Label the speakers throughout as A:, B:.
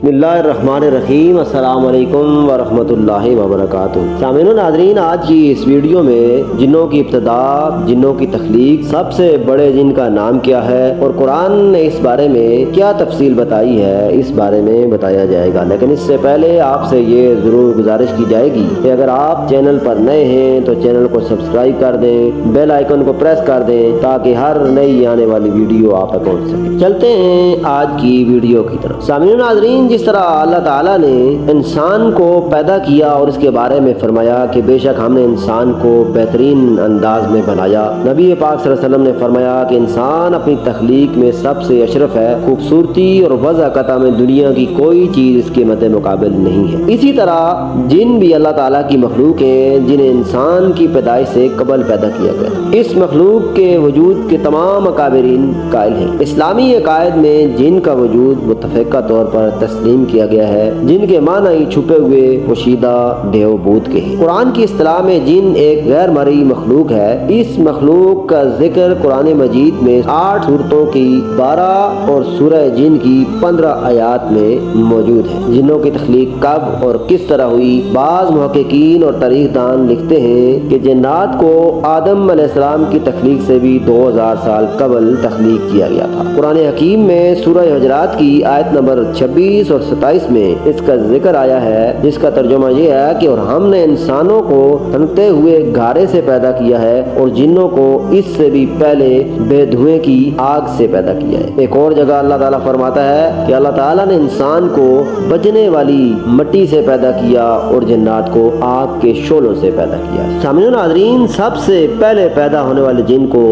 A: بسم اللہ الرحمن الرحیم۔ السلام علیکم ورحمۃ اللہ وبرکاتہ۔ سامعین و ناظرین، آج کی اس ویڈیو میں جنوں کی ابتدا، جنوں کی تخلیق، سب سے بڑے جن کا نام کیا ہے اور قرآن نے اس بارے میں کیا تفصیل بتائی ہے، اس بارے میں بتایا جائے گا۔ لیکن اس سے پہلے آپ سے یہ ضرور گزارش کی جائے گی کہ اگر آپ چینل پر نئے ہیں تو چینل کو سبسکرائب کر دیں، بیل آئیکن کو پریس کر دیں تاکہ ہر نئی آنے والی ویڈیو آپ تک پہنچ سکے۔ چلتے ہیں آج کی ویڈیو کی طرف۔ سامعین ناظرین، جس طرح اللہ تعالیٰ نے انسان کو پیدا کیا اور اس کے بارے میں فرمایا کہ بے شک ہم نے انسان کو بہترین انداز میں بنایا، نبی پاک صلی اللہ علیہ وسلم نے فرمایا کہ انسان اپنی تخلیق میں سب سے اشرف ہے، خوبصورتی اور وضاحت میں دنیا کی کوئی چیز اس کے مد مقابل نہیں ہے۔ اسی طرح جن بھی اللہ تعالیٰ کی مخلوق ہیں جنہیں انسان کی پیدائش سے قبل پیدا کیا گیا۔ اس مخلوق کے وجود کے تمام اکابرین قائل ہیں۔ اسلامی عقائد میں جن کا وجود متفقہ طور پر تسلیم کیا گیا ہے، جن کے معنی چھپے ہوئے پوشیدہ دیو بوت کے ہیں۔ قرآن کی اصطلاح میں جن ایک غیر مرئی مخلوق ہے۔ اس مخلوق کا ذکر قرآن مجید میں 8 سورتوں کی 12 اور سورہ جن کی 15 آیات میں موجود ہے۔ جنوں کی تخلیق کب اور کس طرح ہوئی؟ بعض محققین اور تاریخ دان لکھتے ہیں کہ جنات کو آدم علیہ السلام کی تخلیق سے بھی 2000 سال قبل تخلیق کیا گیا تھا۔ قرآن حکیم میں سورہ حجرات کی آیت نمبر 26 اور 27 میں اس کا ذکر آیا ہے، جس کا ترجمہ یہ ہے کہ اور ہم نے انسانوں کو تنتے ہوئے گارے سے پیدا کیا ہے اور جنوں کو اس سے بھی پہلے بے دھوئیں کی آگ سے پیدا کیا ہے۔ ایک اور جگہ اللہ تعالیٰ فرماتا ہے کہ اللہ تعالیٰ نے انسان کو بجنے والی مٹی سے پیدا کیا اور جنات کو آگ کے شعلوں سے پیدا کیا۔ سامعین ناظرین، سب سے پہلے پیدا ہونے والے جن کو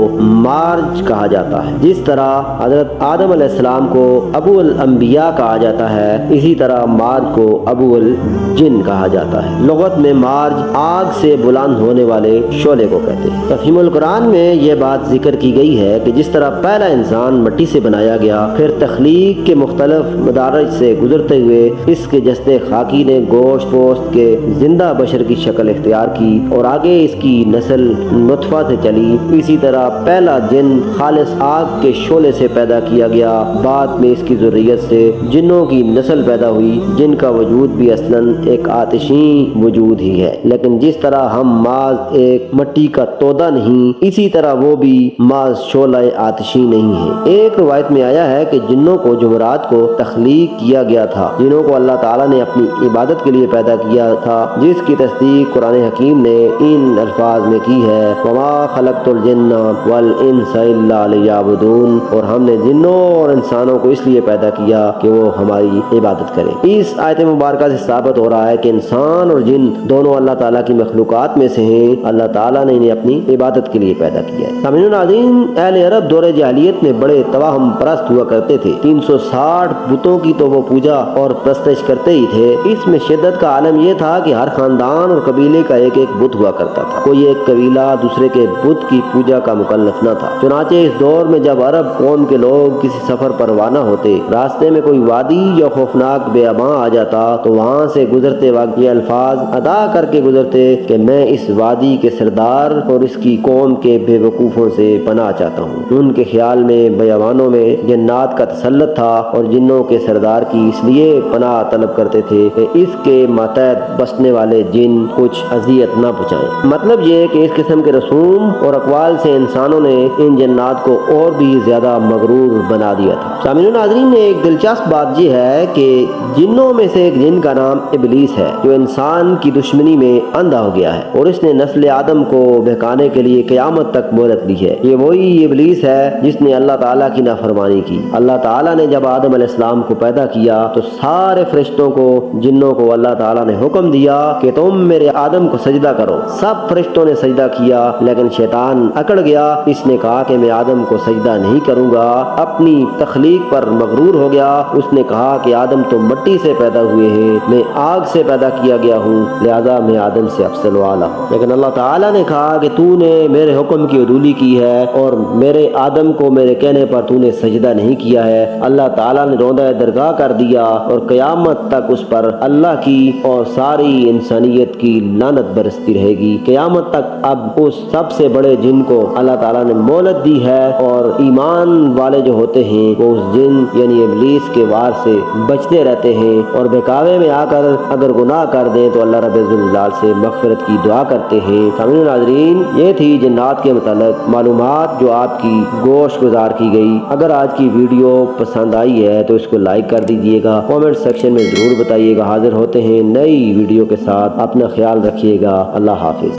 A: مارج کہا جاتا ہے۔ جس طرح حضرت آدم علیہ السلام کو ابو الانبیاء کہا جاتا ہے، اسی طرح مارج کو ابو الجن کہا جاتا ہے۔ لغت میں مارج آگ سے بلند ہونے والے شعلے کو کہتے ہیں۔ تفہیم القرآن میں یہ بات ذکر کی گئی ہے کہ جس طرح پہلا انسان مٹی سے بنایا گیا، پھر تخلیق کے مختلف مدارج سے گزرتے ہوئے اس کے جسد خاکی نے گوشت پوست کے زندہ بشر کی شکل اختیار کی اور آگے اس کی نسل نطفہ سے چلی۔ اسی طرح پہلا جن خالص آگ کے شعلے سے پیدا کیا گیا، بعد میں اس کی ذریت سے جنوں کی نسل پیدا ہوئی، جن کا وجود بھی اصلاً ایک آتشی وجود ہی ہے۔ لیکن جس طرح ہم ماز ایک مٹی کا تودا نہیں، اسی طرح وہ بھی ماز شعلہ آتشی نہیں ہے۔ ایک روایت میں آیا ہے کہ جنوں کو جمعرات کو تخلیق کیا گیا تھا، جنوں کو اللہ تعالیٰ نے اپنی عبادت کے لیے پیدا کیا تھا، جس کی تصدیق قرآن حکیم نے ان الفاظ میں کی ہے، وما خلقت الجن والانس الا لیعبدون، اور ہم نے جنوں اور انسانوں کو اس لیے پیدا کیا کہ وہ ہماری عبادت کریں۔ اس آیت مبارکہ سے ثابت ہو رہا ہے کہ انسان اور جن دونوں اللہ تعالیٰ کی مخلوقات میں سے ہیں۔ اللہ تعالیٰ نے انہیں اپنی عبادت کے لیے پیدا کیا ہے۔ سامعین ناظرین، اہل عرب دور جاہلیت میں بڑے توہم پرست ہوا کرتے تھے۔ 360 بتوں کی تو وہ پوجا اور پرستش کرتے ہی تھے۔ اس میں شدت کا عالم یہ تھا کہ ہر خاندان اور قبیلے کا ایک ایک بت ہوا کرتا تھا، کوئی ایک قبیلہ دوسرے کے بت کی پوجا کا مکلف نہ تھا۔ چنانچہ اس دور میں جب عرب قوم کے لوگ کسی سفر پر روانہ ہوتے، راستے میں کوئی وادی یا خوفناک بیاباں آ جاتا تو وہاں سے گزرتے وقت یہ الفاظ ادا کر کے گزرتے کہ میں اس وادی کے سردار اور اس کی قوم کے بے وقوفوں سے پناہ چاہتا ہوں۔ ان کے خیال میں بیابانوں میں جنات کا تسلط تھا اور جنوں کے سردار کی اس لیے پناہ طلب کرتے تھے کہ اس کے ماتحت بسنے والے جن کچھ اذیت نہ پہنچائیں۔ مطلب یہ کہ اس قسم کے رسوم اور اقوال سے انسانوں نے ان جنات کو اور بھی زیادہ مغرور بنا دیا تھا۔ سامعین ناظرین، نے ایک دلچسپ بات یہ ہے کہ جنوں میں سے ایک جن کا نام ابلیس ہے، جو انسان کی دشمنی میں اندھا ہو گیا ہے اور اس نے نسل آدم کو بہکانے کے لیے قیامت تک مہلت دی ہے۔ یہ وہی ابلیس ہے جس نے اللہ تعالیٰ کی نافرمانی کی۔ اللہ تعالیٰ نے جب آدم علیہ السلام کو پیدا کیا تو سارے فرشتوں کو، جنوں کو اللہ تعالیٰ نے حکم دیا کہ تم میرے آدم کو سجدہ کرو۔ سب فرشتوں نے سجدہ کیا، لیکن شیطان اکڑ گیا۔ اس نے کہا کہ میں آدم کو سجدہ نہیں کروں گا۔ اپنی تخلیق پر مغرور ہو گیا۔ اس نے کہا کہ آدم تو مٹی سے پیدا ہوئے ہیں، میں آگ سے پیدا کیا گیا ہوں، لہذا میں آدم سے افضل و اعلیٰ ہوں۔ لیکن اللہ تعالیٰ نے کہا کہ تو نے میرے حکم کی عدولی کی ہے اور میرے آدم کو میرے کہنے پر تو نے سجدہ نہیں کیا ہے۔ اللہ تعالیٰ نے روندہ درگاہ کر دیا اور قیامت تک اس پر اللہ کی اور ساری انسانیت کی لعنت برستی رہے گی۔ قیامت تک اب اس سب سے بڑے جن کو اللہ تعالیٰ نے مہلت دی ہے اور ایمان والے جو ہوتے ہیں وہ اس جن یعنی ابلیس کے وار سے بچتے رہتے ہیں اور بہکاوے میں آ کر اگر گناہ کر دیں تو اللہ رب الجلال سے مغفرت کی دعا کرتے ہیں۔ سامعین و ناظرین، یہ تھی جنات کے متعلق معلومات جو آپ کی گوش گزار کی گئی۔ اگر آج کی ویڈیو پسند آئی ہے تو اس کو لائک کر دیجئے گا، کومنٹ سیکشن میں ضرور بتائیے گا۔ حاضر ہوتے ہیں نئی ویڈیو کے ساتھ، اپنا خیال رکھیے گا۔ اللہ حافظ۔